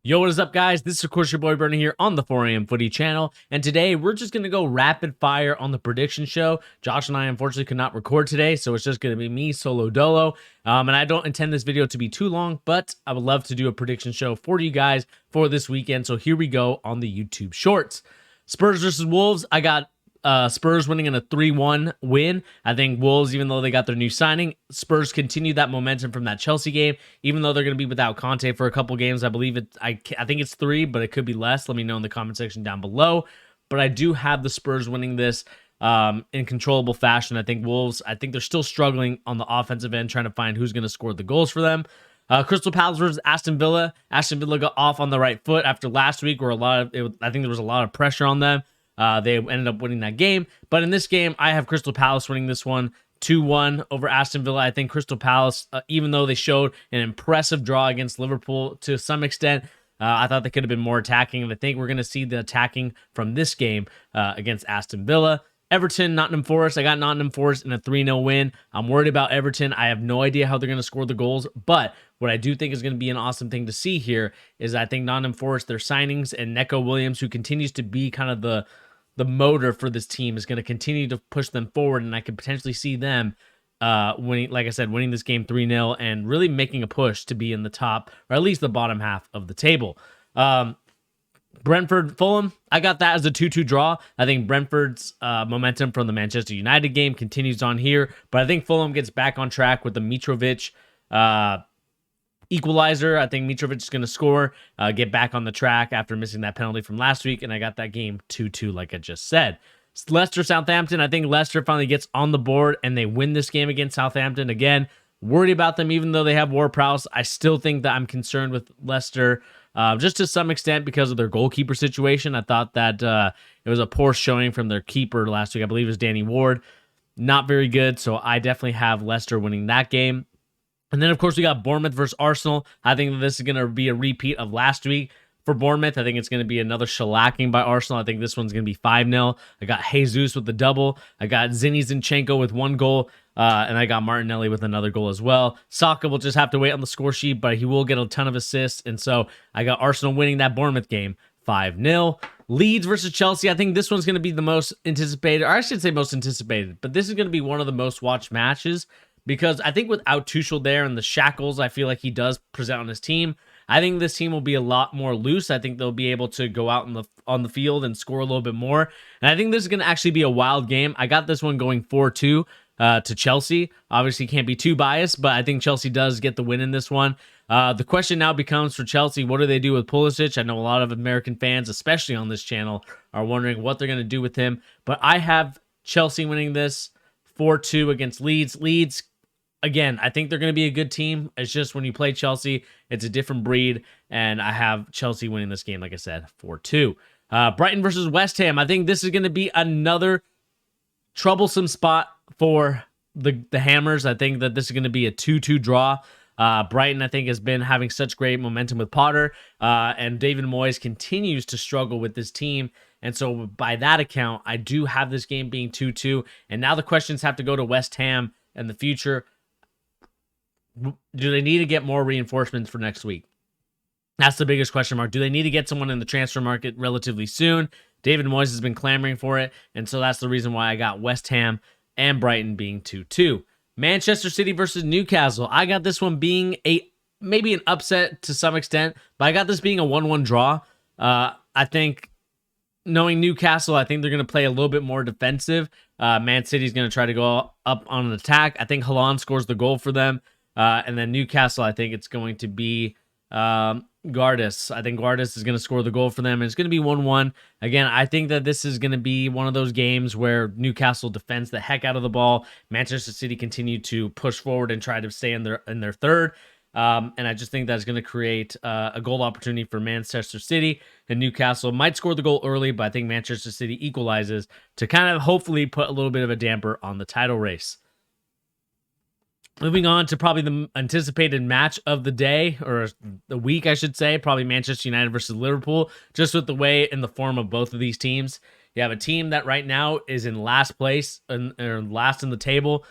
Yo, what is up, guys? This is, of course, your boy Bernie here on the 4am Footy channel. And today, we're just going to go rapid fire on the prediction show. Josh and I, unfortunately, could not record today, so it's just going to be me, solo dolo. And I don't intend this video to be too long, but I would love to do a prediction show for you guys for this weekend. So here we go on the YouTube Shorts. Spurs versus Wolves. I got Spurs winning in a 3-1 win. I think Wolves, even though they got their new signing, Spurs continue that momentum from that Chelsea game, even though they're going to be without Conte for a couple games. I believe I think it's 3, but it could be less. Let me know in the comment section down below. But I do have the Spurs winning this in controllable fashion. I think Wolves, they're still struggling on the offensive end, trying to find who's going to score the goals for them. Crystal Palace versus Aston Villa. Aston Villa got off on the right foot after last week, where I think there was a lot of pressure on them. They ended up winning that game. But in this game, I have Crystal Palace winning this one 2-1 over Aston Villa. I think Crystal Palace, even though they showed an impressive draw against Liverpool to some extent, I thought they could have been more attacking. And I think we're going to see the attacking from this game against Aston Villa. Everton, Nottingham Forest. I got Nottingham Forest in a 3-0 win. I'm worried about Everton. I have no idea how they're going to score the goals. But what I do think is going to be an awesome thing to see here is I think Nottingham Forest, their signings, and Neco Williams, who continues to be kind of the motor for this team, is going to continue to push them forward, and I could potentially see them winning, like I said, winning this game 3-0 and really making a push to be in the top, or at least the bottom half of the table. Brentford, Fulham, I got that as a 2-2 draw. I think Brentford's momentum from the Manchester United game continues on here, but I think Fulham gets back on track with the Mitrovic equalizer. I think Mitrovic is going to score, get back on the track after missing that penalty from last week, and I got that game 2-2 like I just said. Leicester, Southampton. I think Leicester finally gets on the board, and they win this game against Southampton. Again, worried about them, even though they have Ward-Prowse. I still think that I'm concerned with Leicester, just to some extent because of their goalkeeper situation. I thought that it was a poor showing from their keeper last week. I believe it was Danny Ward. Not very good, so I definitely have Leicester winning that game. And then, of course, we got Bournemouth versus Arsenal. I think that this is going to be a repeat of last week for Bournemouth. I think it's going to be another shellacking by Arsenal. I think this one's going to be 5-0. I got Jesus with the double. I got Zinny Zinchenko with 1 goal. And I got Martinelli with another goal as well. Saka will just have to wait on the score sheet, but he will get a ton of assists. And so I got Arsenal winning that Bournemouth game 5-0. Leeds versus Chelsea. I think this one's going to be the most anticipated, or I should say most anticipated, but this is going to be one of the most watched matches. Because I think without Tuchel there and the shackles I feel like he does present on his team, I think this team will be a lot more loose. I think they'll be able to go out on the field and score a little bit more. And I think this is going to actually be a wild game. I got this one going 4-2 to Chelsea. Obviously can't be too biased, but I think Chelsea does get the win in this one. The question now becomes for Chelsea, what do they do with Pulisic? I know a lot of American fans, especially on this channel, are wondering what they're going to do with him. But I have Chelsea winning this 4-2 against Leeds. Leeds, again, I think they're going to be a good team. It's just when you play Chelsea, it's a different breed, and I have Chelsea winning this game, like I said, 4-2. Brighton versus West Ham. I think this is going to be another troublesome spot for the Hammers. I think that this is going to be a 2-2 draw. Brighton, I think, has been having such great momentum with Potter, and David Moyes continues to struggle with this team. And so by that account, I do have this game being 2-2. And now the questions have to go to West Ham in the future. Do they need to get more reinforcements for next week? That's the biggest question mark. Do they need to get someone in the transfer market relatively soon? David Moyes has been clamoring for it, and so that's the reason why I got West Ham and Brighton being 2-2. Manchester City versus Newcastle. I got this one being maybe an upset to some extent, but I got this being a 1-1 draw. I think, knowing Newcastle, I think they're going to play a little bit more defensive. Man City's going to try to go up on an attack. I think Haaland scores the goal for them. And then Newcastle, I think it's going to be Guardis. I think Guardis is going to score the goal for them, and it's going to be 1-1. Again, I think that this is going to be one of those games where Newcastle defends the heck out of the ball. Manchester City continue to push forward and try to stay in their third. And I just think that's going to create a goal opportunity for Manchester City, and Newcastle might score the goal early, but I think Manchester City equalizes to kind of hopefully put a little bit of a damper on the title race. Moving on to probably the anticipated match of the day, or the week, I should say, probably Manchester United versus Liverpool, just with the way and the form of both of these teams. You have a team that right now is in last place, or last in the table,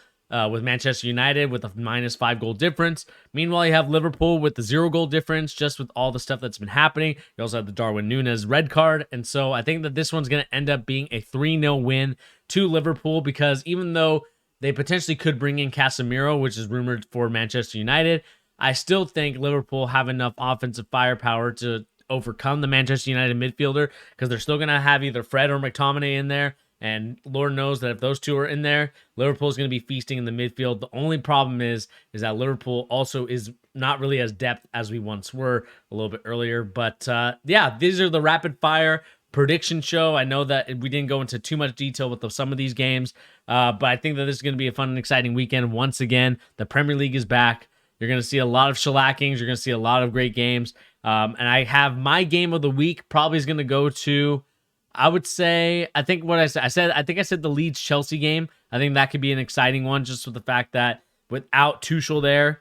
with Manchester United with a -5 goal difference. Meanwhile, you have Liverpool with the 0 goal difference, just with all the stuff that's been happening. You also have the Darwin Núñez red card. And so I think that this one's going to end up being a 3-0 win to Liverpool, because even though they potentially could bring in Casemiro, which is rumored for Manchester United, I still think Liverpool have enough offensive firepower to overcome the Manchester United midfielder, because they're still going to have either Fred or McTominay in there. And Lord knows that if those two are in there, Liverpool is going to be feasting in the midfield. The only problem is that Liverpool also is not really as depth as we once were a little bit earlier. But yeah, these are the rapid fire prediction show. I know that we didn't go into too much detail with some of these games, but I think that this is going to be a fun and exciting weekend. Once again, the Premier League is back. You're going to see a lot of shellackings. You're going to see a lot of great games. And I have my game of the week probably is going to go to, I would say, I think what I said, I think I said the Leeds Chelsea game. I think that could be an exciting one, just with the fact that without Tuchel there,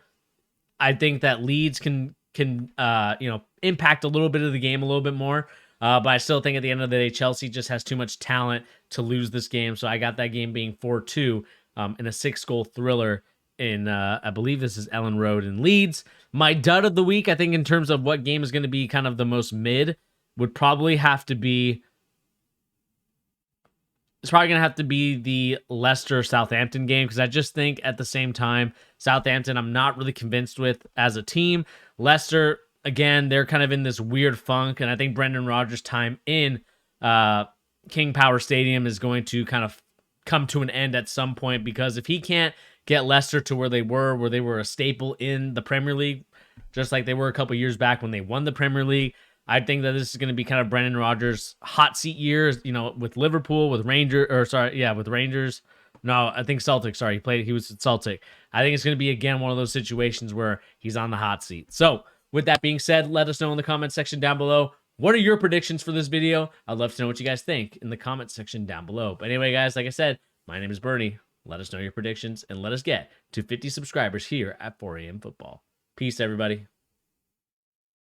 I think that Leeds can impact a little bit of the game a little bit more. But I still think at the end of the day, Chelsea just has too much talent to lose this game. So I got that game being 4-2 in a 6-goal thriller in, I believe this is Ellen Road in Leeds. My dud of the week, I think in terms of what game is going to be kind of the most mid, would probably have to be, it's probably going to have to be the Leicester-Southampton game, because I just think at the same time, Southampton, I'm not really convinced with as a team. Leicester, again, they're kind of in this weird funk, and I think Brendan Rodgers' time in King Power Stadium is going to kind of come to an end at some point, because if he can't get Leicester to where they were a staple in the Premier League, just like they were a couple years back when they won the Premier League, I think that this is going to be kind of Brendan Rodgers' hot seat years, with Liverpool, with with Rangers. No, I think Celtic. Sorry, he was at Celtic. I think it's going to be, again, one of those situations where he's on the hot seat. So with that being said, let us know in the comment section down below. What are your predictions for this video? I'd love to know what you guys think in the comment section down below. But anyway, guys, like I said, my name is Bernie. Let us know your predictions, and let us get to 50 subscribers here at 4am Football. Peace, everybody.